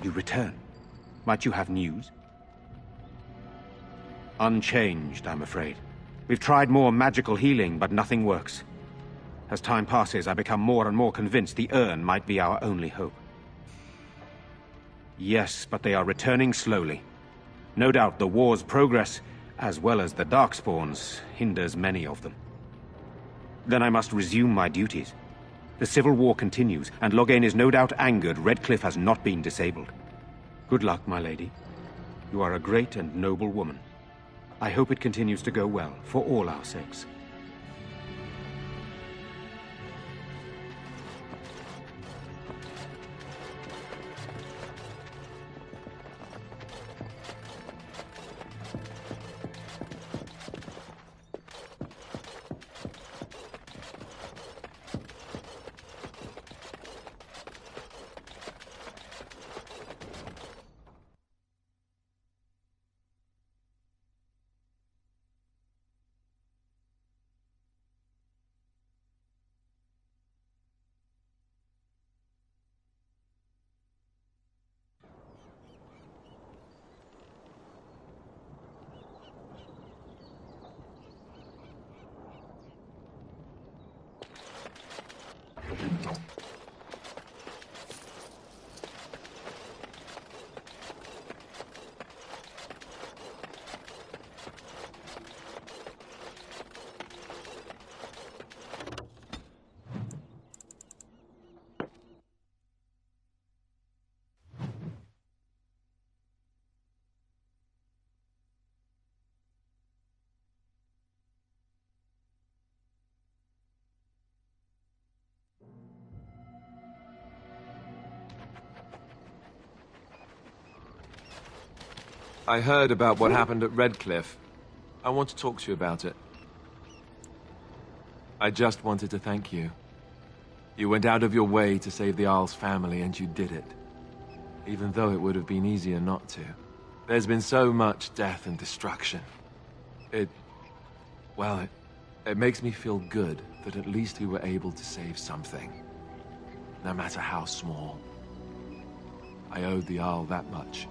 You return. Might you have news? Unchanged, I'm afraid. We've tried more magical healing, but nothing works. As time passes, I become more and more convinced the urn might be our only hope. Yes, but they are returning slowly. No doubt the war's progress, as well as the Darkspawns, hinders many of them. Then I must resume my duties. The civil war continues, and Loghain is no doubt angered Redcliffe has not been disabled. Good luck, my lady. You are a great and noble woman. I hope it continues to go well, for all our sakes. I heard about what happened at Redcliffe. I want to talk to you about it. I just wanted to thank you. You went out of your way to save the Arl's family, and you did it. Even though it would have been easier not to. There's been so much death and destruction. It makes me feel good that at least we were able to save something. No matter how small. I owed the Arl that much.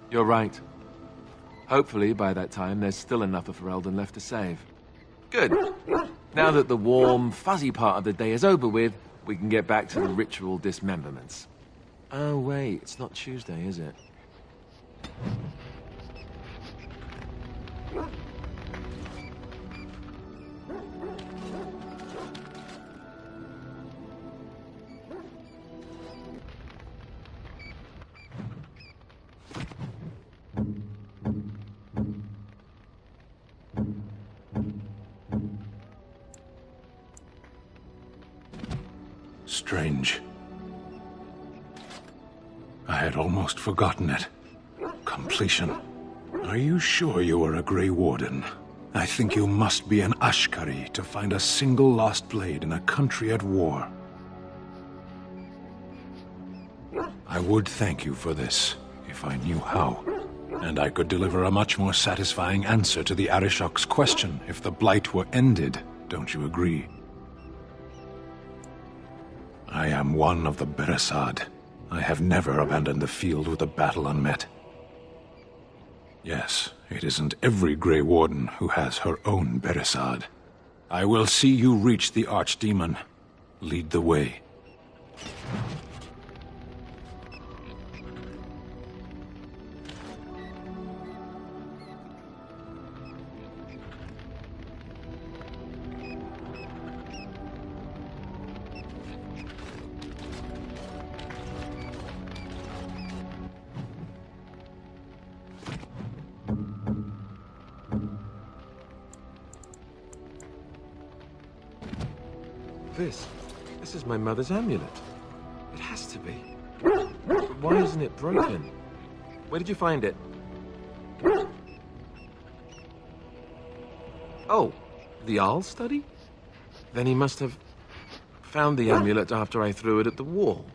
You're right. Hopefully, by that time, there's still enough of Ferelden left to save. Good. Now that the warm, fuzzy part of the day is over with, we can get back to the ritual dismemberments. Oh, wait, it's not Tuesday, is it? Strange. I had almost forgotten it. Completion. Are you sure you are a Grey Warden? I think you must be an Ashkari to find a single lost blade in a country at war. I would thank you for this, if I knew how. And I could deliver a much more satisfying answer to the Arishok's question if the Blight were ended, don't you agree? I am one of the Beresad. I have never abandoned the field with a battle unmet. Yes, it isn't every Grey Warden who has her own Beresad. I will see you reach the Archdemon. Lead the way. This is my mother's amulet. It has to be. But why isn't it broken? Where did you find it? Oh, the Arl study? Then he must have found the amulet after I threw it at the wall.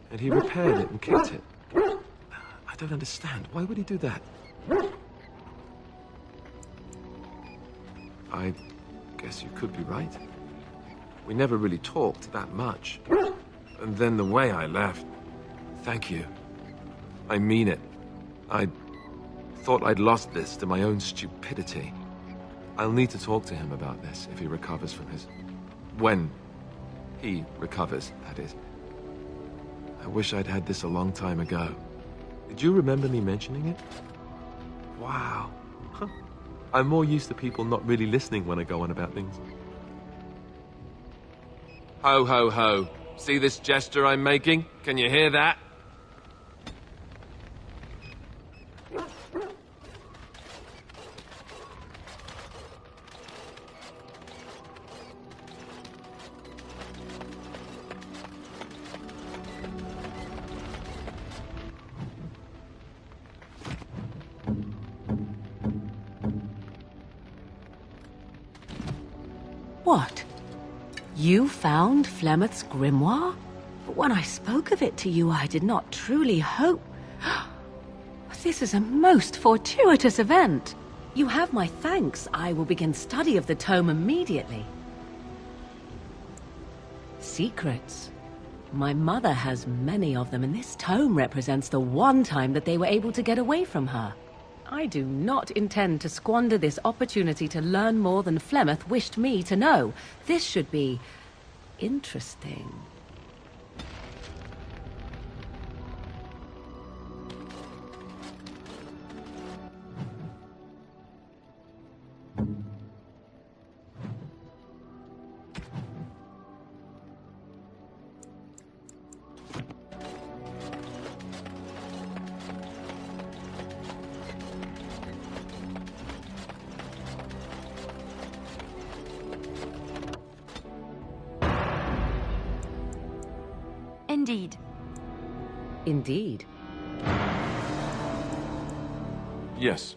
And he repaired it and kept it. I don't understand. Why would he do that? I guess you could be right. We never really talked that much. And then the way I left... Thank you. I mean it. I thought I'd lost this to my own stupidity. I'll need to talk to him about this if he recovers from his... When he recovers, that is. I wish I'd had this a long time ago. Did you remember me mentioning it? Wow. Huh. I'm more used to people not really listening when I go on about things. Ho, ho, ho. See this gesture I'm making? Can you hear that? What? You found Flemeth's grimoire? But when I spoke of it to you, I did not truly hope... This is a most fortuitous event. You have my thanks. I will begin study of the tome immediately. Secrets. My mother has many of them, and this tome represents the one time that they were able to get away from her. I do not intend to squander this opportunity to learn more than Flemeth wished me to know. This should be... interesting. Indeed. Indeed. Yes.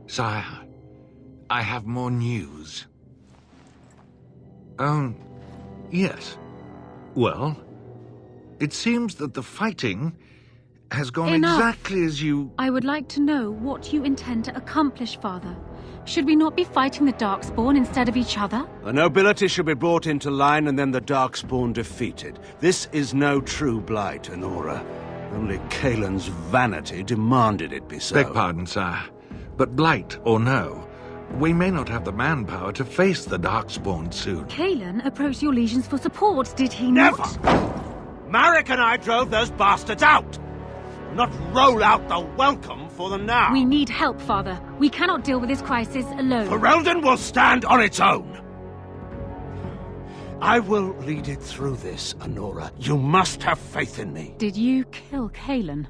Sire, I have more news. Yes. Well, it seems that the fighting has gone Enough. exactly as you... I would like to know what you intend to accomplish, Father. Should we not be fighting the Darkspawn instead of each other? The nobility should be brought into line and then the Darkspawn defeated. This is no true blight, Honora. Only Kaelin's vanity demanded it be so. Beg pardon, sire. But blight or no, we may not have the manpower to face the Darkspawn soon. Kaelin approached your legions for support, did he Never! not? Marek and I drove those bastards out! Not roll out the welcome for them now! We need help, Father. We cannot deal with this crisis alone. Ferelden will stand on its own! I will lead it through this, Honora. You must have faith in me. Did you kill Kaelin?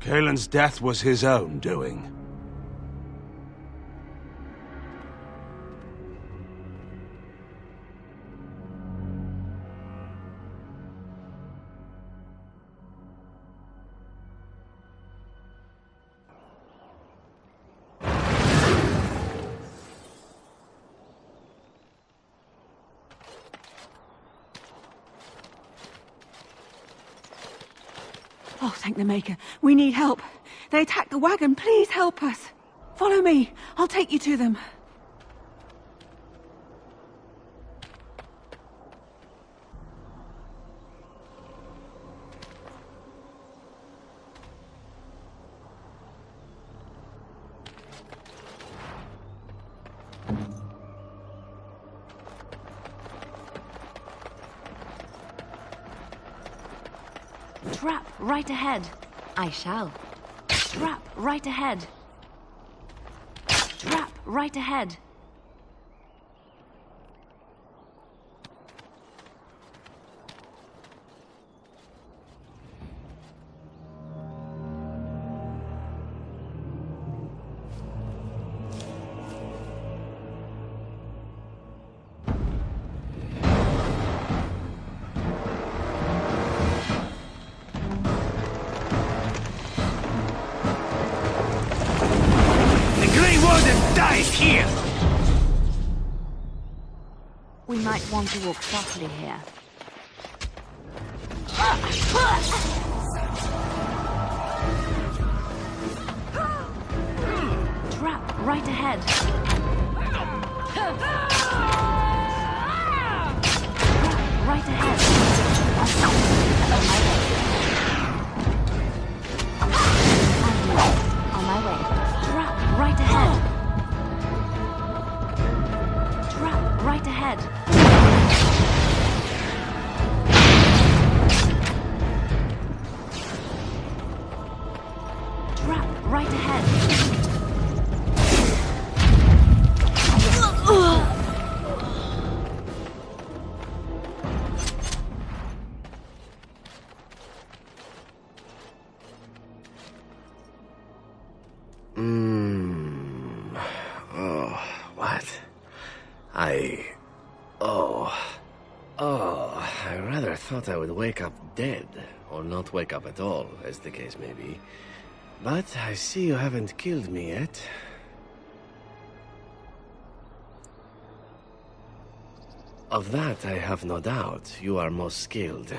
Kaelin's death was his own doing. Oh, thank the Maker. We need help. They attacked the wagon. Please help us. Follow me. I'll take you to them. Trap right ahead. I shall. Trap right ahead. Trap right ahead. lies here! We might want to walk softly here. Trap right ahead. Trap right ahead. On my way. Trap right ahead. Trap right ahead. Trap right ahead. I rather thought I would wake up dead, or not wake up at all, as the case may be. But I see you haven't killed me yet. Of that I have no doubt. You are most skilled.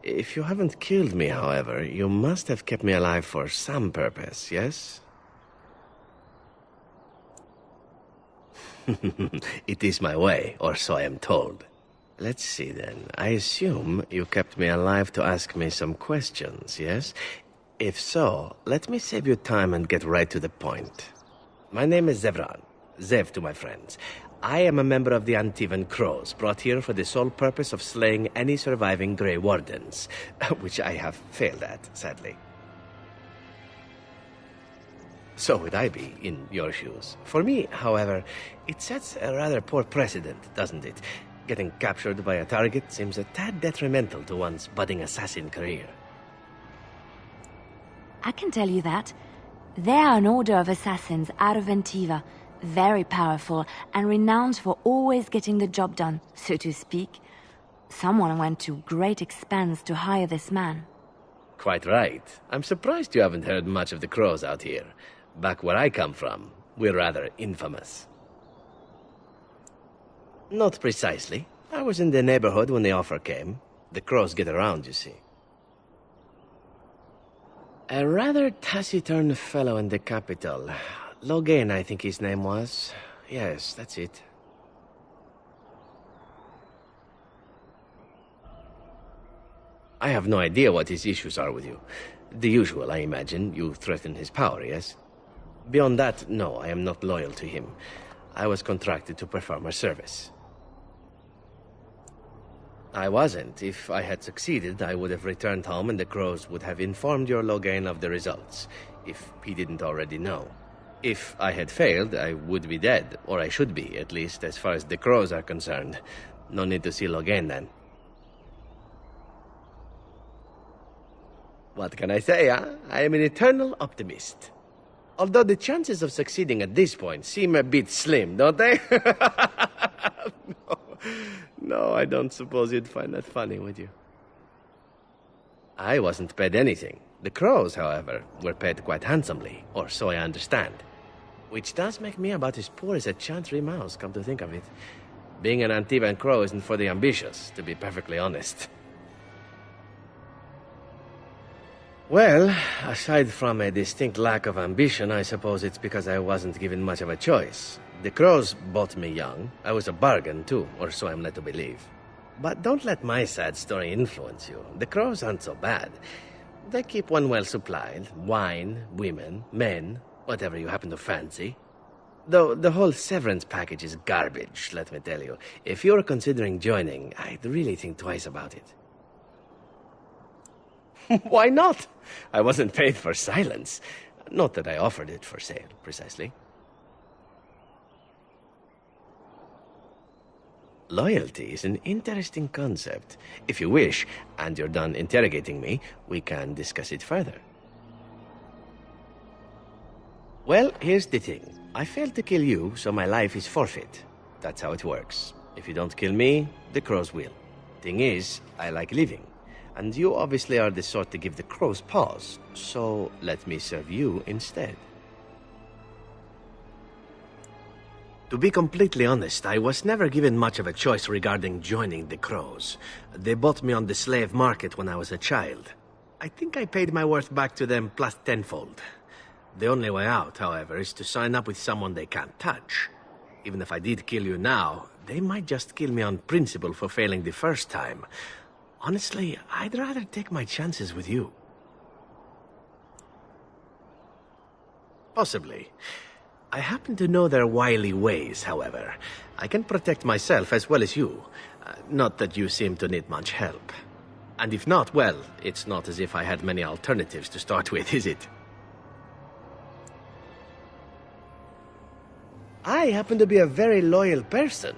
If you haven't killed me, however, you must have kept me alive for some purpose, yes? It is my way, or so I am told. Let's see then. I assume you kept me alive to ask me some questions, yes? If so, let me save you time and get right to the point. My name is Zevran. Zev to my friends. I am a member of the Antivan Crows, brought here for the sole purpose of slaying any surviving Grey Wardens, which I have failed at, sadly. So would I be in your shoes. For me, however, it sets a rather poor precedent, doesn't it? Getting captured by a target seems a tad detrimental to one's budding assassin career. I can tell you that. They are an order of assassins out of Antiva, very powerful and renowned for always getting the job done, so to speak. Someone went to great expense to hire this man. Quite right. I'm surprised you haven't heard much of the Crows out here. Back where I come from, we're rather infamous. Not precisely. I was in the neighborhood when the offer came. The Crows get around, you see. A rather taciturn fellow in the capital. Logain, I think his name was. Yes, that's it. I have no idea what his issues are with you. The usual, I imagine. You threaten his power, yes? Beyond that, no, I am not loyal to him. I was contracted to perform a service. I wasn't. If I had succeeded, I would have returned home and the Crows would have informed your Logain of the results, if he didn't already know. If I had failed, I would be dead, or I should be, at least as far as the Crows are concerned. No need to see Logain then. What can I say, huh? I am an eternal optimist. Although the chances of succeeding at this point seem a bit slim, don't they? No, I don't suppose you'd find that funny, would you? I wasn't paid anything. The Crows, however, were paid quite handsomely, or so I understand. Which does make me about as poor as a chantry mouse, come to think of it. Being an Antivan Crow isn't for the ambitious, to be perfectly honest. Well, aside from a distinct lack of ambition, I suppose it's because I wasn't given much of a choice. The Crows bought me young. I was a bargain, too, or so I'm led to believe. But don't let my sad story influence you. The Crows aren't so bad. They keep one well supplied. Wine, women, men, whatever you happen to fancy. Though the whole severance package is garbage, let me tell you. If you're considering joining, I'd really think twice about it. Why not? I wasn't paid for silence. Not that I offered it for sale, precisely. Loyalty is an interesting concept. If you wish, and you're done interrogating me, we can discuss it further. Well, here's the thing. I failed to kill you, so my life is forfeit. That's how it works. If you don't kill me, the Crows will. Thing is, I like living. And you obviously are the sort to give the Crows pause, so let me serve you instead. To be completely honest, I was never given much of a choice regarding joining the Crows. They bought me on the slave market when I was a child. I think I paid my worth back to them plus tenfold. The only way out, however, is to sign up with someone they can't touch. Even if I did kill you now, they might just kill me on principle for failing the first time. Honestly, I'd rather take my chances with you. Possibly. I happen to know their wily ways, however. I can protect myself as well as you. Not that you seem to need much help. And if not, well, it's not as if I had many alternatives to start with, is it? I happen to be a very loyal person.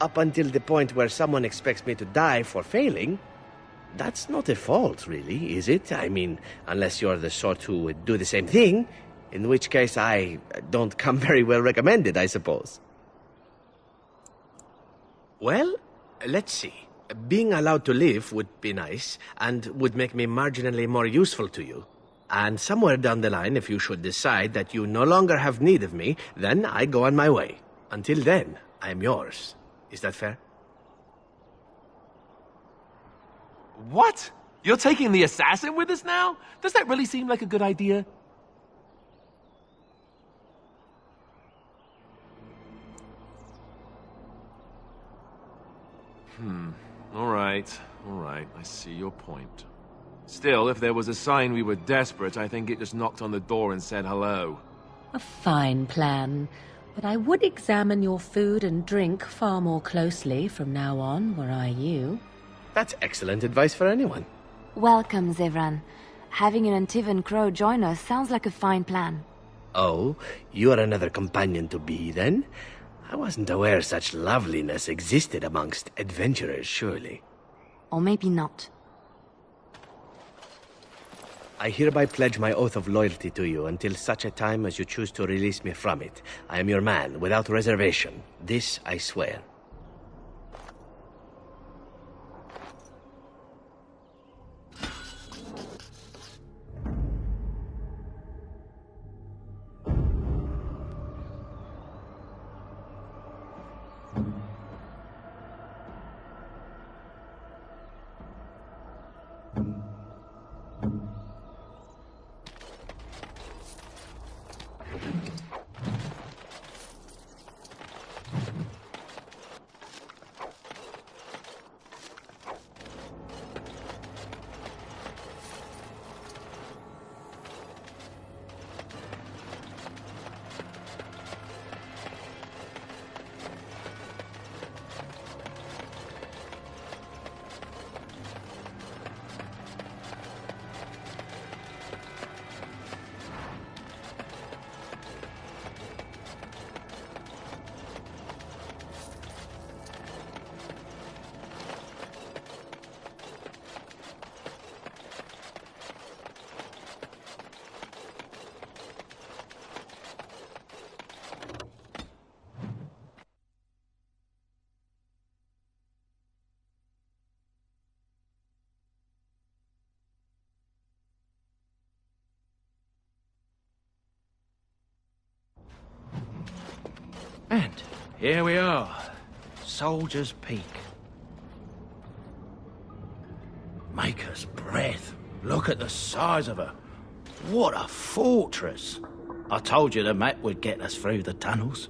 Up until the point where someone expects me to die for failing. That's not a fault, really, is it? I mean, unless you're the sort who would do the same thing. In which case, I don't come very well recommended, I suppose. Well, let's see. Being allowed to live would be nice, and would make me marginally more useful to you. And somewhere down the line, if you should decide that you no longer have need of me, then I go on my way. Until then, I am yours. Is that fair? What? You're taking the assassin with us now? Does that really seem like a good idea? All right, I see your point. Still, if there was a sign we were desperate, I think it just knocked on the door and said hello. A fine plan. But I would examine your food and drink far more closely from now on, were I you. That's excellent advice for anyone. Welcome, Zevran. Having an Antivan Crow join us sounds like a fine plan. Oh, you're another companion to be, then? I wasn't aware such loveliness existed amongst adventurers, surely. Or maybe not. I hereby pledge my oath of loyalty to you until such a time as you choose to release me from it. I am your man, without reservation. This I swear. And here we are, Soldier's Peak. Maker's breath. Look at the size of her. What a fortress. I told you the map would get us through the tunnels.